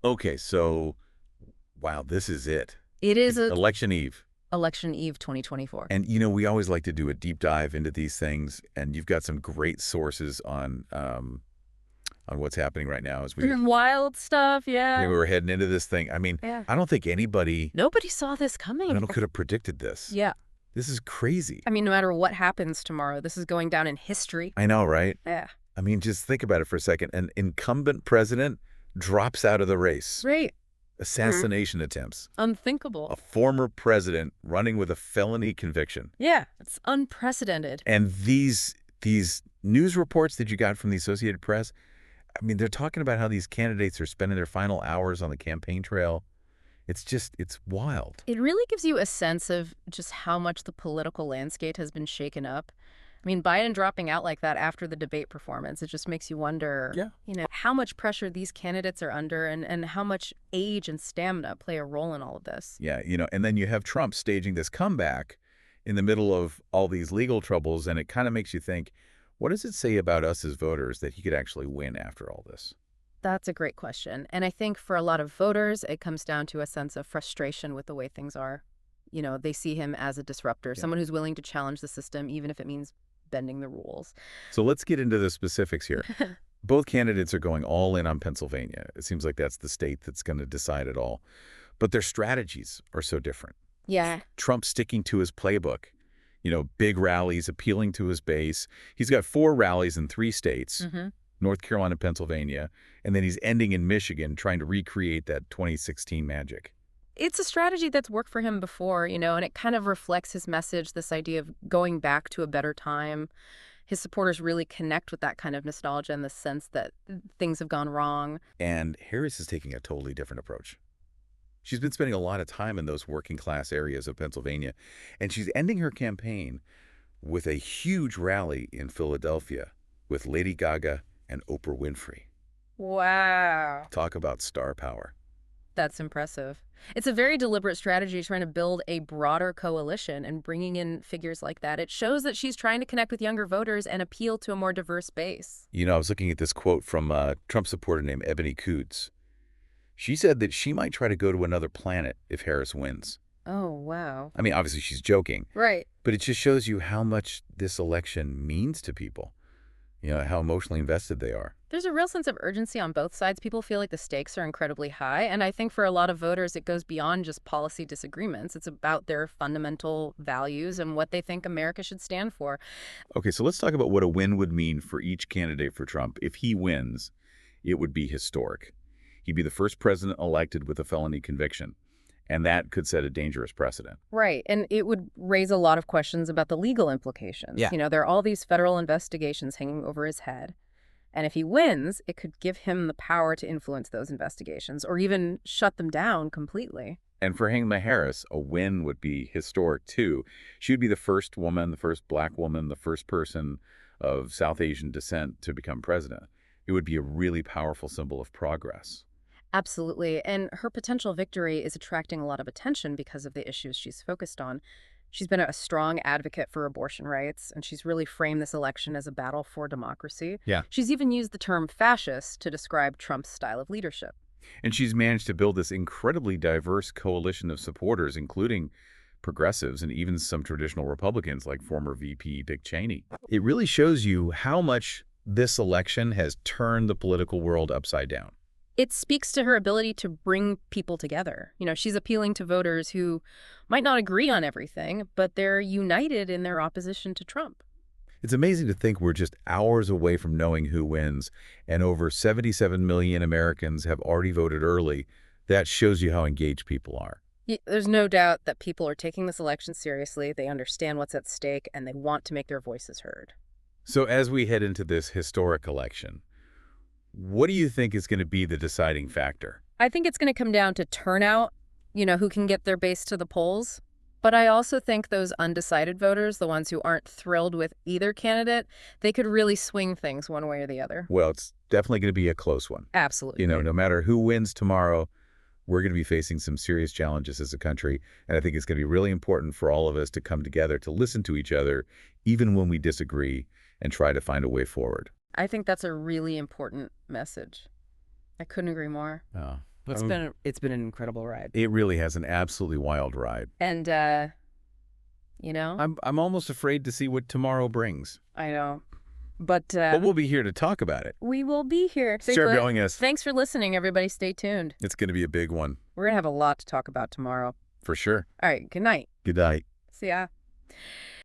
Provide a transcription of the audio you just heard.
Okay, so, wow, this is it. It is a Election Eve. election eve 2024. And, we always like to do a deep dive into these things, and you've got some great sources on what's happening right now as Wild stuff, we yeah. were heading into this thing. I mean, Yeah. I don't think anybody, Nobody saw this I coming. don't know, could have predicted this. Yeah. This is crazy. I mean, no matter what happens tomorrow, this is going down in history. I know, right? Yeah. I mean, just think about it for a second. An incumbent president drops out of the race. Right. Assassination attempts. Unthinkable. A former president running with a felony conviction. Yeah, it's unprecedented. And these news reports that you got from the Associated Press, I mean, they're talking about how these candidates are spending their final hours on the campaign trail. It's wild. It really gives you a sense of just how much the political landscape has been shaken up. I mean, Biden dropping out like that after the debate performance, it just makes you wonder, Yeah. how much pressure these candidates are under and how much age and stamina play a role in all of this. Yeah, and then you have Trump staging this comeback in the middle of all these legal troubles, and it kind of makes you think, what does it say about us as voters that he could actually win after all this? That's a great question. And I think for a lot of voters, it comes down to a sense of frustration with the way things are. They see him as a disruptor, Yeah. someone who's willing to challenge the system, even if it means bending the rules. So let's get into the specifics here. Both candidates are going all in on Pennsylvania. It seems like that's the state that's going to decide it all. But their strategies are so different. Yeah. Trump sticking to his playbook, big rallies, appealing to his base. He's got 4 rallies in 3 states, North Carolina, Pennsylvania, and then he's ending in Michigan trying to recreate that 2016 magic. It's a strategy that's worked for him before, and it kind of reflects his message, this idea of going back to a better time. His supporters really connect with that kind of nostalgia and the sense that things have gone wrong. And Harris is taking a totally different approach. She's been spending a lot of time in those working class areas of Pennsylvania, and she's ending her campaign with a huge rally in Philadelphia with Lady Gaga and Oprah Winfrey. Wow. Talk about star power. That's impressive. It's a very deliberate strategy trying to build a broader coalition and bringing in figures like that. It shows that she's trying to connect with younger voters and appeal to a more diverse base. I was looking at this quote from a Trump supporter named Ebony Coots. She said that she might try to go to another planet if Harris wins. Oh, wow. I mean, obviously she's joking, Right. but it just shows you how much this election means to people, how emotionally invested they are. There's a real sense of urgency on both sides. People feel like the stakes are incredibly high. And I think for a lot of voters, it goes beyond just policy disagreements. It's about their fundamental values and what they think America should stand for. Okay, so let's talk about what a win would mean for each candidate for Trump. If he wins, it would be historic. He'd be the first president elected with a felony conviction, and that could set a dangerous precedent. Right. And it would raise a lot of questions about the legal implications. Yeah. There are all these federal investigations hanging over his head. And if he wins, it could give him the power to influence those investigations or even shut them down completely. And for Kamala Harris, a win would be historic, too. She would be the first woman, the first black woman, the first person of South Asian descent to become president. It would be a really powerful symbol of progress. Absolutely. And her potential victory is attracting a lot of attention because of the issues she's focused on. She's been a strong advocate for abortion rights, and she's really framed this election as a battle for democracy. Yeah. She's even used the term fascist to describe Trump's style of leadership. And she's managed to build this incredibly diverse coalition of supporters, including progressives and even some traditional Republicans like former VP Dick Cheney. It really shows you how much this election has turned the political world upside down. It speaks to her ability to bring people together. She's appealing to voters who might not agree on everything, but they're united in their opposition to Trump. It's amazing to think we're just hours away from knowing who wins, and over 77 million Americans have already voted early. That shows you how engaged people are. There's no doubt that people are taking this election seriously. They understand what's at stake, and they want to make their voices heard. So as we head into this historic election, what do you think is going to be the deciding factor? I think it's going to come down to turnout, who can get their base to the polls. But I also think those undecided voters, the ones who aren't thrilled with either candidate, they could really swing things one way or the other. Well, it's definitely going to be a close one. Absolutely. No matter who wins tomorrow, we're going to be facing some serious challenges as a country. And I think it's going to be really important for all of us to come together, to listen to each other, even when we disagree, and try to find a way forward. I think that's a really important message. I couldn't agree more. Oh, It's been an incredible ride. It really has an absolutely wild ride. And you know, I'm almost afraid to see what tomorrow brings. I know. But we'll be here to talk about it. we will be here. Start going us. Thanks for listening, everybody. Stay tuned. It's going to be a big one. We're going to have a lot to talk about tomorrow. For sure. All right. Good night. Good night. See ya.